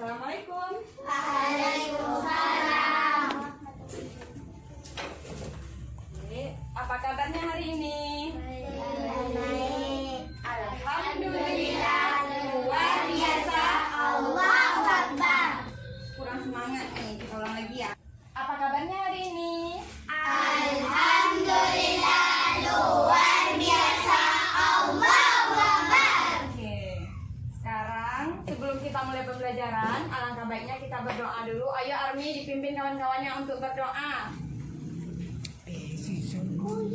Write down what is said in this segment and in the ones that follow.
Assalamualaikum. Waalaikumsalam. Oke, apa kabarnya hari ini? Alhamdulillah, luar biasa. Allahu Akbar. Kurang semangat nih, kita ulang lagi ya. Apa kabarnya hari ini? Alhamdulillah, luar biasa. Allahu Akbar. Oke, sekarang sebelum kita mulai pembelajaran, alangkah baiknya kita berdoa dulu. Ayo Army dipimpin kawan-kawannya untuk berdoa.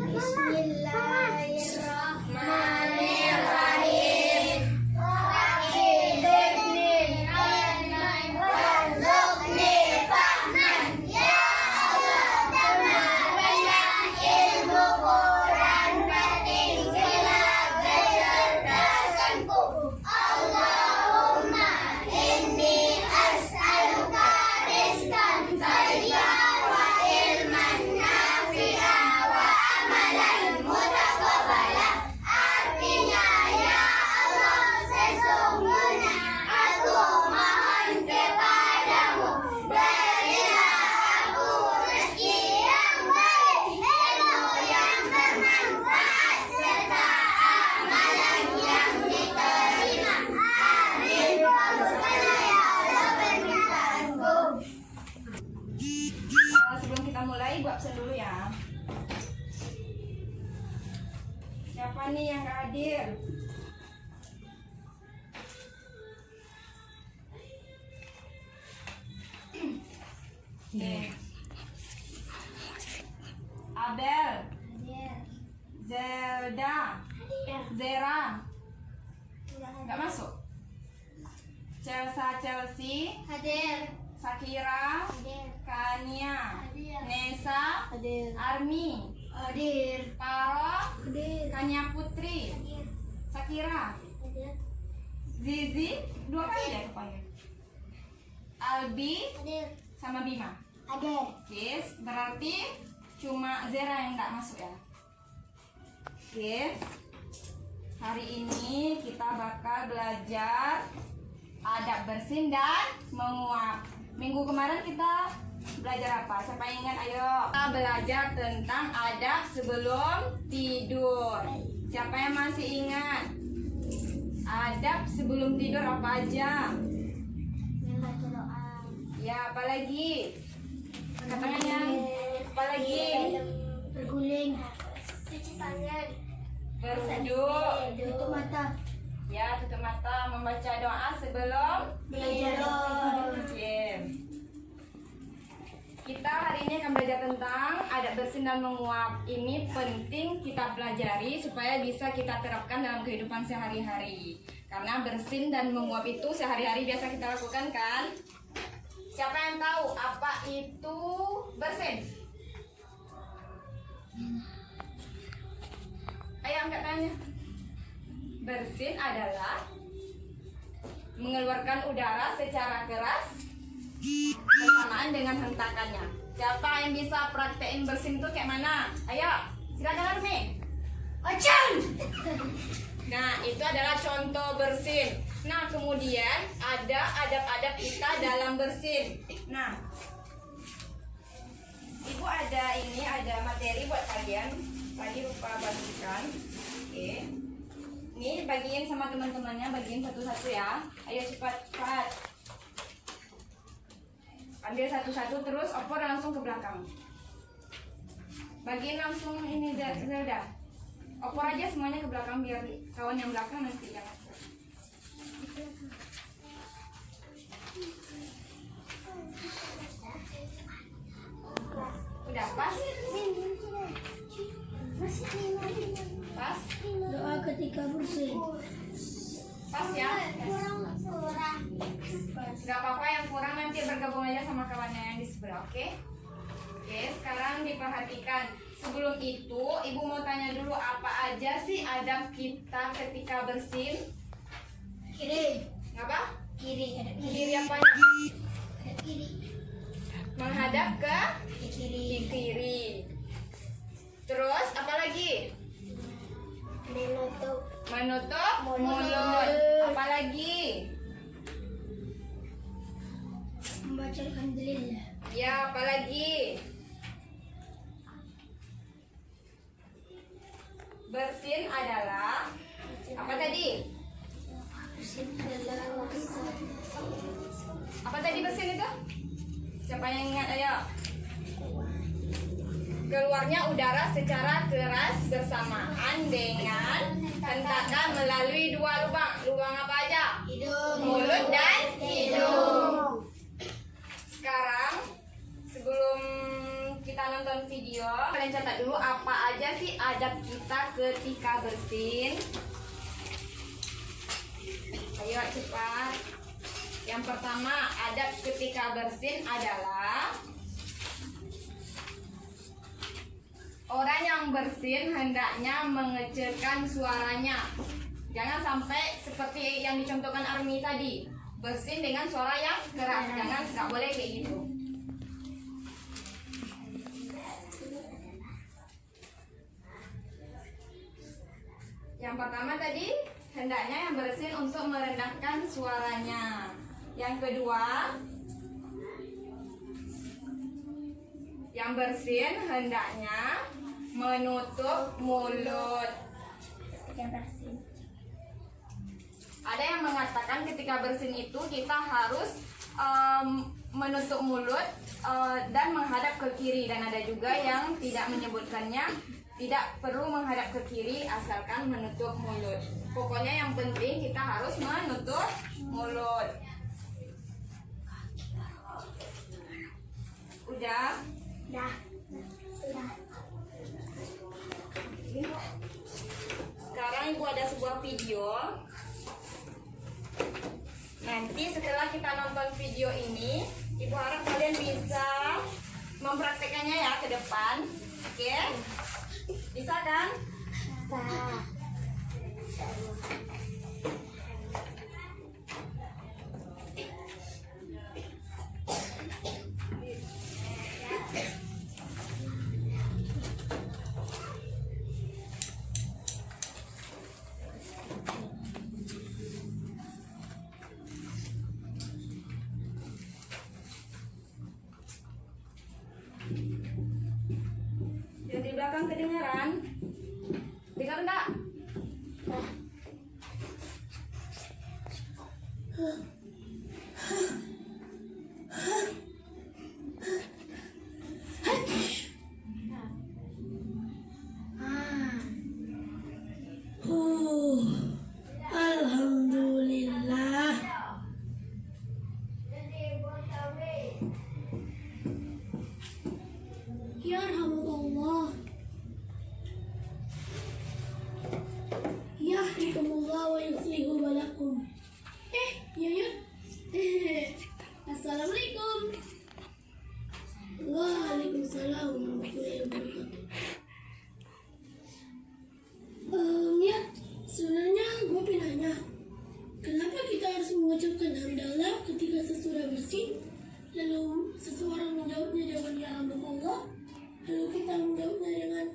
Bismillahirrahmanirrahim. Rabbidni warzuqni fahman. Ya Allah, tambahkanlah ilmu Quran dan tinggilah kecerdasanku. Allahumma inni as'aluka rizqan thayyiban wa ilman nafi'an wa amalan mutaqabbalan. Artinya, ya Allah, sesungguhnya aku mohon kepadamu, berilah aku rezeki yang baik, ilmu yang bermanfaat, serta amalan yang diterima. Amin. Kabulkanlah ya Allah permintaanku. Sebelum kita mulai, gua absen dulu ya. Siapa nih yang gak hadir? Oke. Abel, Zelda, Zera, nggak masuk. Chelsea, Hadir. Sakira, Hadir. Kania, Hadir. Nesa, Hadir. Army, Hadir. Paro, Hadir. Kania Putri, Hadir. Sakira, Hadir. Zizi, 2 kali ya kepanggil. Albi Hadir. sama Bima. Hadir. Oke, berarti cuma Zera yang nggak masuk ya. Oke, hari ini kita bakal belajar adab bersin dan menguap. Minggu kemarin kita belajar apa? Siapa yang ingat? Ayo. Kita belajar tentang adab sebelum tidur. Siapa yang masih ingat? Adab sebelum tidur apa aja? Membaca doa. Ya, apa lagi? Angkat tangannya. Apa lagi? Berguling. Cuci tangan. Berwudu. Tutup mata. Ya, tutup mata, membaca doa sebelum Tidur. Oke. Kita hari ini akan belajar tentang adab bersin dan menguap. Ini penting kita pelajari supaya bisa kita terapkan dalam kehidupan sehari-hari. Karena bersin dan menguap itu sehari-hari biasa kita lakukan kan? Siapa yang tahu apa itu bersin? Ayo angkat tangannya. Bersin adalah mengeluarkan udara secara keras bersamaan dengan hentakannya. Siapa yang bisa praktekin bersin itu kayak mana? Ayo, silakan Armi. Ocan. Nah, itu adalah contoh bersin. Nah, kemudian ada adab-adab kita dalam bersin. Nah, Ibu ada materi buat kalian. Tadi lupa bagikan. Oke. Ini bagiin sama teman-temannya, bagiin satu-satu ya. Ayo cepat. Ambil satu-satu terus opor langsung ke belakang. Bagiin langsung ini Zelda. Opor aja semuanya ke belakang biar kawan yang belakang nanti yang masuk. Udah pas? Pas? Doa ketika bersin. Pas ya? Kurang. Gak apa-apa, yang kurang nanti bergabung aja sama kawannya yang di sebelah, oke? Oke, sekarang diperhatikan. Sebelum itu, Ibu mau tanya dulu apa aja sih adab kita ketika bersin? Kiri. Apa? Kiri. Kiri apanya? Kiri. Menghadap ke Kiri. kiri. Terus apa lagi? Menutup Menutup mulut. Apalagi? baca alhamdulillah. Ya, apalagi? Bersin adalah apa tadi? Bersin adalah Apa tadi bersin itu? Siapa yang ingat? Ayo. Keluarnya udara secara keras bersamaan dengan hentakan melalui dua lubang. Lubang apa aja? hidung, Mulut dan hidung. Sekarang sebelum kita nonton video, kalian catat dulu apa aja sih adab kita ketika bersin. Ayo cepat. Yang pertama, adab ketika bersin adalah orang yang bersin hendaknya mengecilkan suaranya. Jangan sampai seperti yang dicontohkan Army tadi, bersin dengan suara yang keras. Jangan, nggak boleh kayak gitu. Yang pertama tadi, hendaknya yang bersin untuk merendahkan suaranya. Yang kedua, yang bersin hendaknya menutup mulut. ketika bersin. Ada yang mengatakan ketika bersin itu kita harus menutup mulut dan menghadap ke kiri, dan ada juga yang tidak menyebutkannya, tidak perlu menghadap ke kiri asalkan menutup mulut. Pokoknya yang penting kita harus menutup mulut. Udah? Dah. Sudah. Sekarang Ibu ada sebuah video. Nanti setelah kita nonton video ini, Ibu harap kalian bisa mempraktekannya ya ke depan. Oke? Bisa kan? Sah. Yang di belakang kedengaran? Dengar enggak? Alhamdulillah. Yarhamukallah. Yahdikumullah wa yuslihu balakum. Ya. Assalamualaikum. Waalaikumsalam warahmatullahi wabarakatuh. Ya, sebenarnya gue pengen nanya, kenapa kita harus mengucapkan hamdalah ketika sesudah bersin? Lalu seseorang menjawabnya dengan ya Allah, lalu kita menjawabnya dengan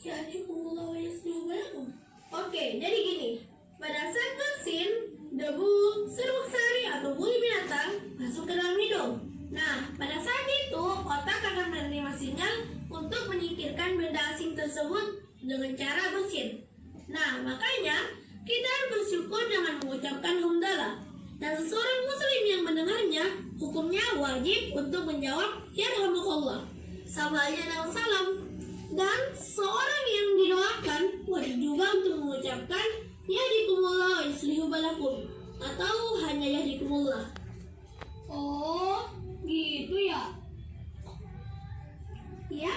ya Alhamdulillah wa yuslihu balakum. Oke, jadi gini, pada saat bersin, debu, serbuk sari atau buli binatang masuk ke dalam hidung. Nah, pada saat itu otak akan menerima sinyal untuk menyingkirkan benda asing tersebut dengan cara bersin. Nah, makanya kita harus bersyukur dengan mengucapkan hamdalah. Dan seorang muslim yang mendengarnya, hukumnya wajib untuk menjawab yarhamukallah, sama halnya dengan salam. Dan seorang yang didoakan wajib juga untuk mengucapkan yahdikumullah wa yuslihu balakum, atau hanya yahdikumullah. Oh, gitu ya? Ya.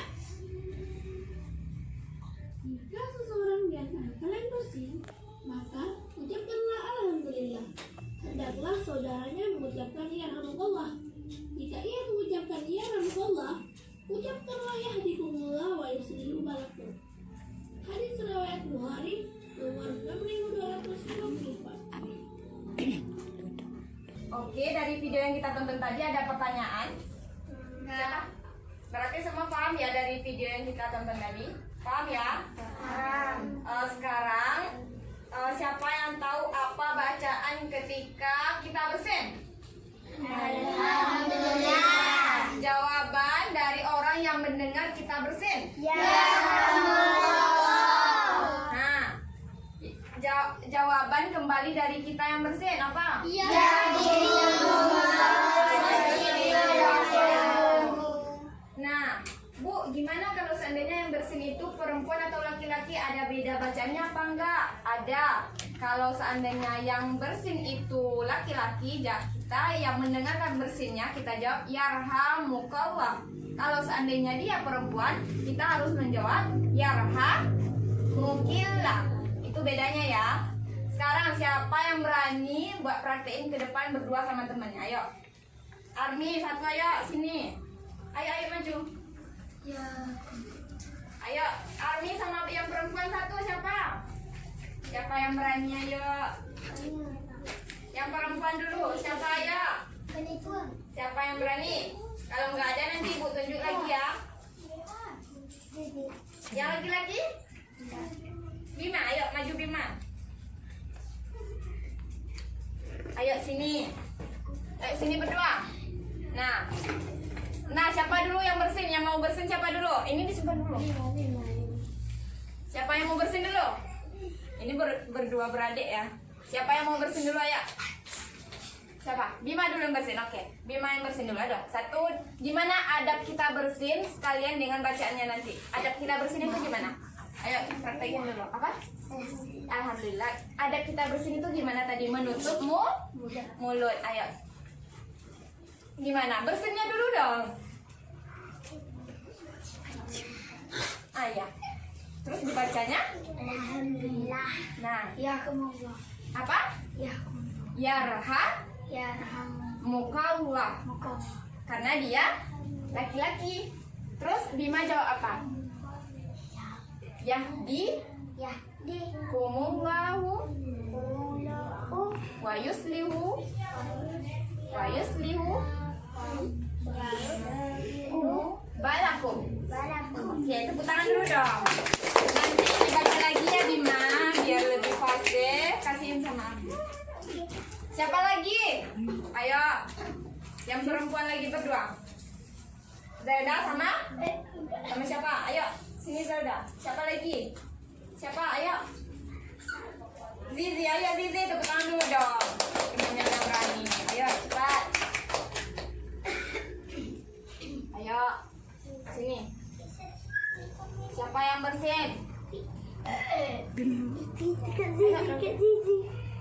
Jika seseorang di antara kalian bersin, maka ucapkanlah alhamdulillah. Hendaklah saudaranya mengucapkan yarhamukallah. Jika ia mengucapkan yarhamukallah, ucapkanlah yahdikumullah wa yuslihu balakum. Hadis riwayat Bukhari nomor 6224. Oke, dari video yang kita tonton tadi ada pertanyaan? Enggak. Berarti semua paham ya dari video yang kita tonton tadi? Paham ya? Paham. Sekarang siapa yang tahu apa bacaan ketika kita bersin? Alhamdulillah. Jawaban dari orang yang mendengar kita bersin. Nah, jawaban kembali dari kita yang bersin apa? Nah, Bu, gimana kalau seandainya yang bersin itu perempuan atau laki-laki, ada beda bacanya apa enggak? Ada. Kalau seandainya yang bersin itu laki-laki, kita yang mendengarkan bersinnya kita jawab yarhamukallah. Kalau seandainya dia perempuan, kita harus menjawab yarhamukillah. Itu bedanya ya. Sekarang siapa yang berani buat praktekin ke depan berdua sama temannya? Ayo. Army satu, ayo sini. Ayo maju. Ayo, Army sama yang perempuan satu siapa? Siapa yang berani? Ayo. Yang perempuan dulu, siapa ayo? Siapa yang berani? Kalau nggak ada nanti Ibu tunjuk lagi ya. Yang laki-laki? Bima, ayo maju Bima. Ayo sini. Ayo sini berdua. Nah, siapa dulu yang bersin? Yang mau bersin siapa dulu? Ini disimpan dulu. Siapa yang mau bersin dulu? Ini berdua beradik ya. Siapa yang mau bersin dulu ya? Siapa? Bima dulu yang bersin. Oke. Bima yang bersin dulu. Ada. Satu. Gimana adab kita bersin sekalian dengan bacaannya nanti? Adab kita bersin itu gimana? Ayo praktekin dulu. Apa? Alhamdulillah. Adab kita bersin itu gimana tadi? Menutup mulut. Ayo. Gimana? Bersinnya dulu dong. Ya. Terus dibacanya? Alhamdulillah. Nah, Yarhamukallah. apa? Yarhamukallah. Karena dia laki-laki. Terus Bima jawab apa? Yahdikumullahu wa yuslihu balakum. Oke, tepuk tangan dulu dong. Nanti dibaca lagi ya Bima, biar lebih fasih. Kasihin sama aku. Siapa lagi? Ayo. Yang perempuan lagi berdua. Zelda sama siapa? Ayo, sini Zelda. Siapa lagi? Siapa? Ayo. Zizi, ayo Zizi, tepuk tangan dulu dong. Temennya yang berani. Ayo, cepat. Ayo. Sini. Siapa yang bersin?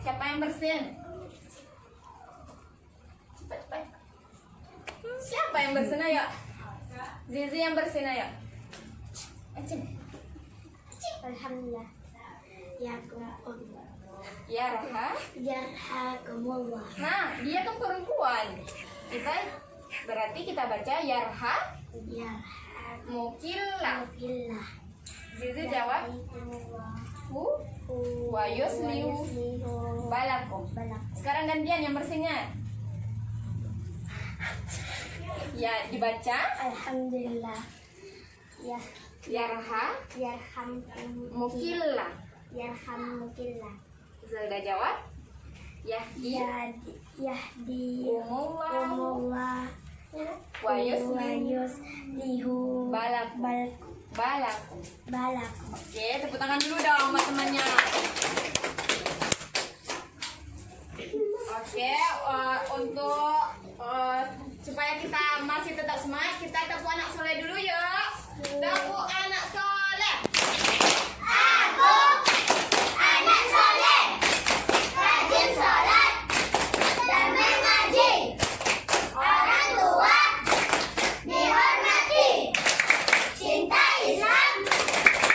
Siapa yang bersin? Cepat. Siapa yang bersin? Ayo. Zizi yang bersin, ayo. Alhamdulillah. Yarhakumullah. Nah, dia kan perempuan. Berarti kita baca yarhamukillah. Zizi jawab wa yuslihu balakum. Sekarang gantian yang bersinnya. Ya, dibaca Alhamdulillah. yarhamukillah. Zelda jawab yahdikumullah wa yuslihu balakum. Oke, tepuk tangan dulu dong sama temannya. Oke, untuk supaya kita masih tetap semangat, kita tepuk anak soleh dulu yuk. Tepuk anak soleh. Aku anak soleh, rajin sholat dan mengaji. Orang tua dihormati, cinta Islam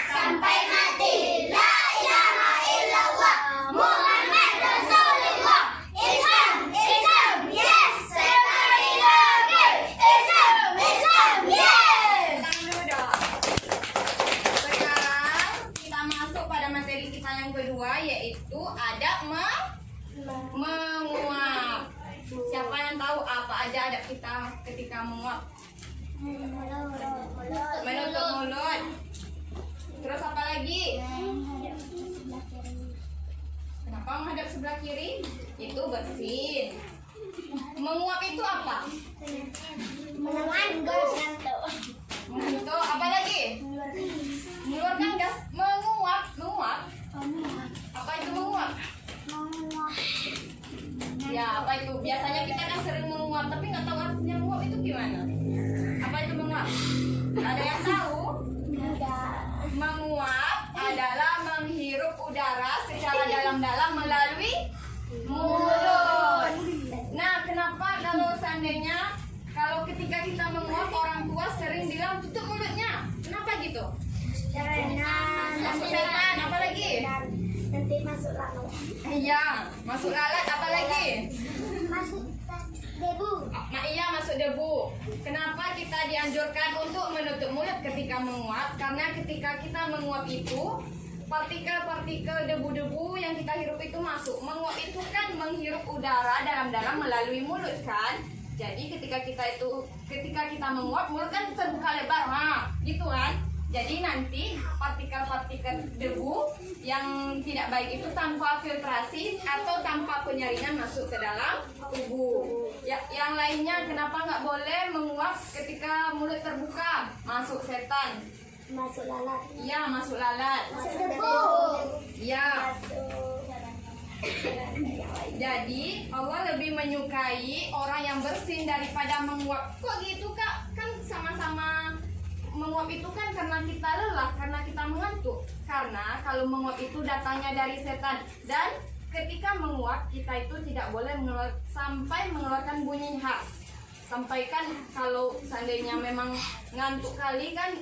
sampai mati. La ilaha illallah Muhammad Rasulullah. Islam, yes. Sekali lagi, Islam, yes. Tangan dulu dong. Sekarang kita masuk pada materi kita yang kedua, yaitu adab menguap. Siapa yang tahu apa aja adab kita ketika menguap? Menutup mulut. Terus apa lagi? Kenapa menghadap sebelah kiri? Itu bersin. Menguap itu apa? Mengantuk. Apa lagi? Mengeluarkan gas. Menguap. Apa itu menguap? Ya, apa itu? Biasanya kita kan sering menguap, tapi nggak tahu artinya menguap itu gimana. Apa itu menguap? Ada yang tahu? Menguap adalah menghirup udara secara dalam-dalam melalui mulut. Nah, kenapa kalau ketika kita menguap, orang tua sering bilang tutup mulutnya? Kenapa gitu? Masuk setan, apa lagi? Nanti masuk lalat. Iya, masuk lalat, apa lagi? Masuk debu. Iya, masuk debu. Kenapa kita dianjurkan untuk menutup mulut ketika menguap? Karena ketika kita menguap itu, partikel-partikel debu-debu yang kita hirup itu masuk. Menguap itu kan menghirup udara dalam-dalam melalui mulut kan? Jadi ketika kita menguap, mulut kan terbuka lebar, gitu kan? Jadi nanti partikel-partikel debu yang tidak baik itu tanpa filtrasi atau tanpa penyaringan masuk ke dalam tubuh. Yang lainnya, kenapa nggak boleh menguap ketika mulut terbuka? Masuk setan. Masuk lalat. Iya, masuk lalat. Masuk debu. Iya. Masuk. Jadi Allah lebih menyukai orang yang bersin daripada menguap. Kok gitu Kak? Kan sama-sama menguap itu kan karena kita lelah, karena kita mengantuk. Karena kalau menguap itu datangnya dari setan. Dan ketika menguap kita itu tidak boleh sampai mengeluarkan bunyi khas. Sampai kan kalau seandainya memang ngantuk kali kan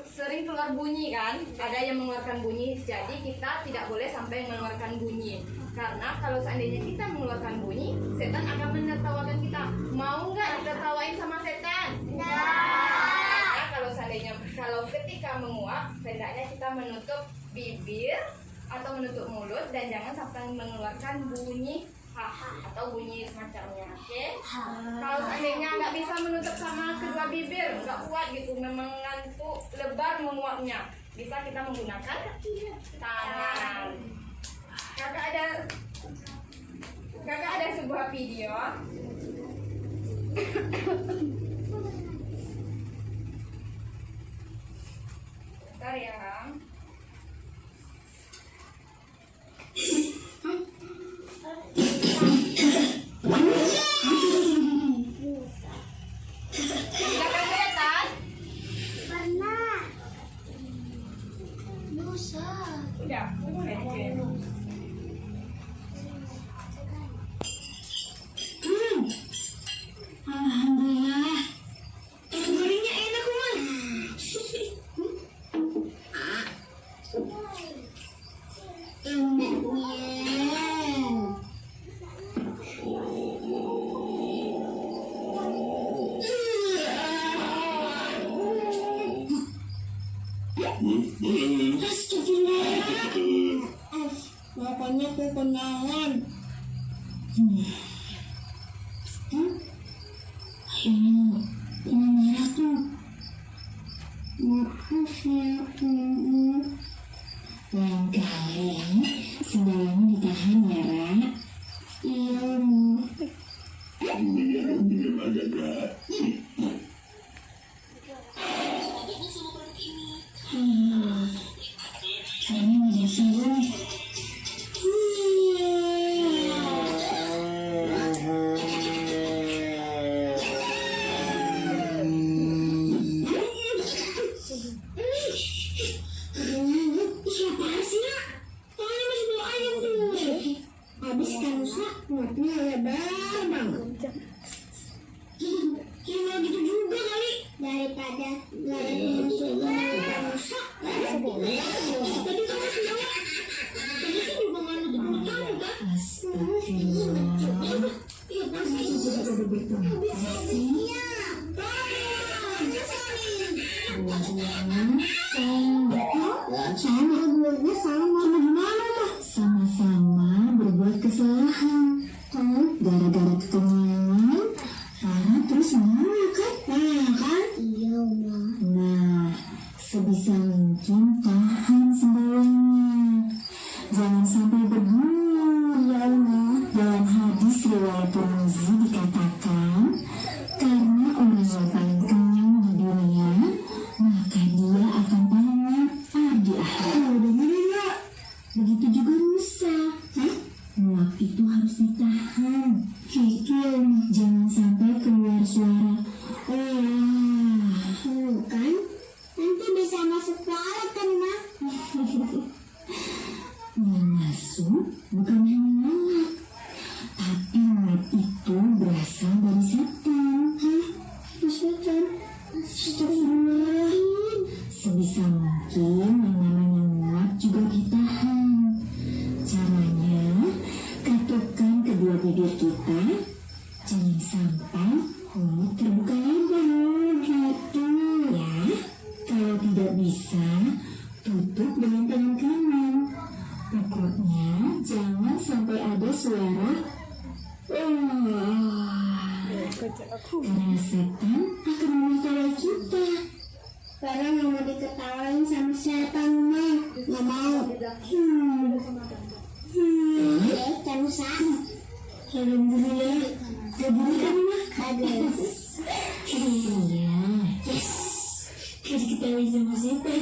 sering keluar bunyi kan, ada yang mengeluarkan bunyi. Jadi kita tidak boleh sampai mengeluarkan bunyi, karena kalau seandainya kita mengeluarkan bunyi, setan akan menertawakan kita. Mau nggak ditertawain sama setan? Nah, kalau ketika menguap, hendaknya kita menutup bibir atau menutup mulut dan jangan sampai mengeluarkan bunyi atau bunyi semacamnya. Oke? Kalau seandainya nggak bisa menutup sama kedua bibir, nggak kuat gitu, memang ngantuk, lebar menguapnya, bisa kita menggunakan tangan. Kakak ada sebuah video. Bentar ya. Silakan kelihatan? Pernah. Musa. Udah, Alhamdulillah. Gorengnya enak, Uma. Pokoknya aku kenyang. Ayo, yang merah tuh. Maaf ya, lain kali sendalnya ditahan ya, Ra. Iya, Mu. Kayaknya udah sembuh. Siapa sih, Nak? Tangannya masih bau ayam tuh. Habis kan rusak, mulutnya lebar banget. Ya nggak gitu juga kali. Daripada Rusak. Tadi kamu masih jawab. Tadi sih juga nggak nutup mulut kamu kan? Astagfirullah. Iya pasti. Sama-sama berbuat kesalahan. Gara-gara kekenyangan, Rara terus marah kan? iya, Ma. Nah, sebisa mungkin tahan sendalnya. Jangan sampai bergumul, ya Allah. Dalam hadis riwayat Tirmizi dikatakan, karena bukan hanya nguap, tapi nguap itu berasal dari setan. Setan. Astagfirullah. Sebisa mungkin yang namanya nguap juga ditahan. Caranya, katupkan kedua bibir kita, jangan sampai mulut terbuka lebar. Gitu ya. Kalau tidak bisa, tutup dengan tangan kanan. Pokoknya jangan sampai ada suara karena setan akan memukul kita. Karena nggak mau diketawain sama setan, mah. Nggak mau. Setan sama. Alhamdulillah, gak boleh kan mah? Aduh. Iya, yes. Gak diketawain sama setan.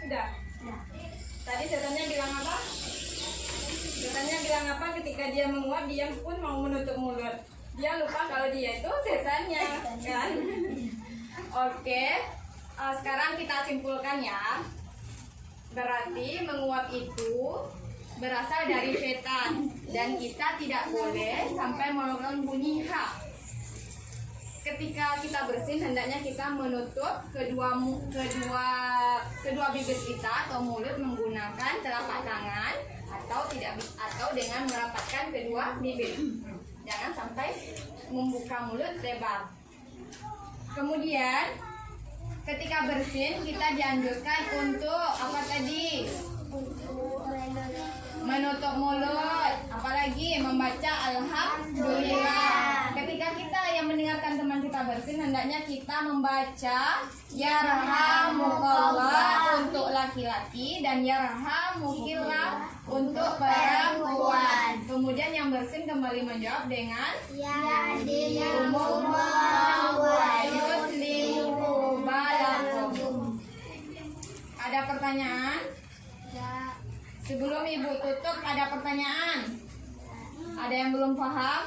Udah. Tadi setannya bilang apa? Setannya bilang apa ketika dia menguap, dia pun mau menutup mulut. Dia lupa kalau dia itu setannya, kan? Oke. Sekarang kita simpulkan ya. Berarti menguap itu berasal dari setan dan kita tidak boleh sampai mengeluarkan bunyi H. Ketika kita bersin, hendaknya kita menutup kedua bibir kita atau mulut menggunakan telapak tangan atau dengan merapatkan kedua bibir. Jangan sampai membuka mulut lebar. Kemudian ketika bersin kita dianjurkan untuk apa tadi? Menutup mulut, apalagi membaca alhamdulillah. Ketika kita yang mendengarkan teman kita bersin, hendaknya kita membaca yarhamukallah untuk laki-laki dan yarhamukallah untuk perempuan. Kemudian yang bersin kembali menjawab dengan yadillahu wa yuslihu balakum. Ada pertanyaan? Sebelum ibu tutup, ada pertanyaan? Ada yang belum paham?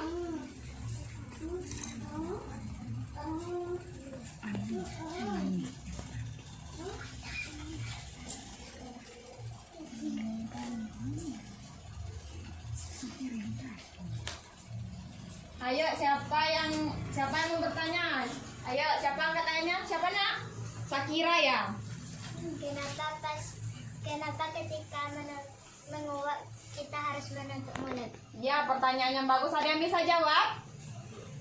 Ayo, siapa yang mau bertanya? Ayo, siapa angkat tangannya? Siapa nak? Sakira ya? Kenapa ketika menguap kita harus menutup mulut? Ya, pertanyaan yang bagus. Ada yang bisa jawab?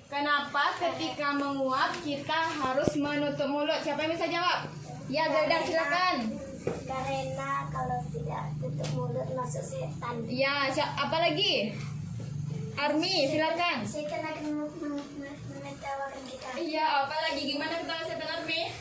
Kenapa ketika menguap kita harus menutup mulut? Siapa yang bisa jawab? Ya, Zelda, silakan. Karena kalau tidak tutup mulut masuk setan. Ya, apa lagi? Army, silakan. Setan akan menertawakan kita. Iya, apa lagi? Gimana ketawa setan Army?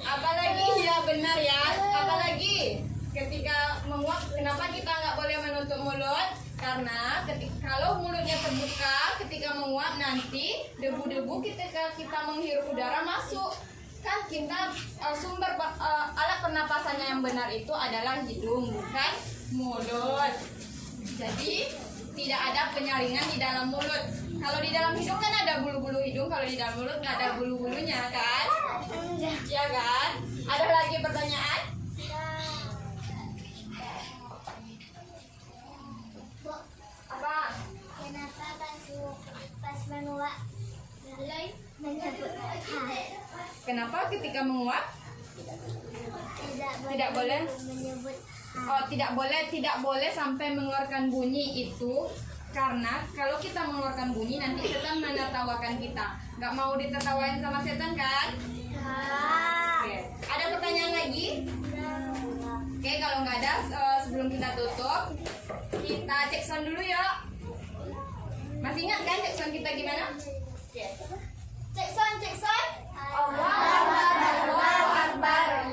Apalagi ya benar ya. Apalagi ketika menguap, kenapa kita nggak boleh menutup mulut? Karena kalau mulutnya terbuka ketika menguap, nanti debu-debu ketika kita menghirup udara masuk. Kan kita sumber alat pernapasannya yang benar itu adalah hidung, bukan mulut. Jadi tidak ada penyaringan di dalam mulut. Kalau di dalam hidung kan ada bulu-bulu hidung, kalau di dalam mulut nggak ada bulu-bulunya kan? Ya kan? Ada lagi pertanyaan? Apa? Kenapa pas menguap mulai menyebut Kenapa ketika menguap tidak boleh menyebut tidak boleh sampai mengeluarkan bunyi itu, karena kalau kita mengeluarkan bunyi nanti setan menertawakan kita. Nggak mau ditertawain sama setan kan? Oke. Ada pertanyaan lagi? Oke, kalau nggak ada, sebelum kita tutup, kita cek sound dulu yuk. Masih ingat kan cek sound kita gimana? Oke. Cek sound. Allahu Akbar, Allahu Akbar.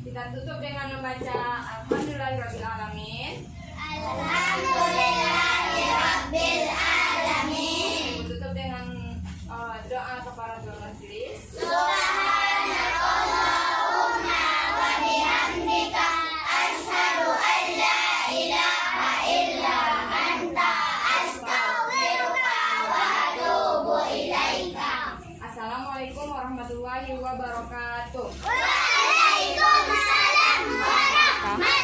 Kita tutup dengan membaca Alhamdulillahirrahmanirrahim. Tutup dengan doa kafaratul majelis. Assalamualaikum warahmatullahi wabarakatuh. Waalaikumsalam warahmatullahi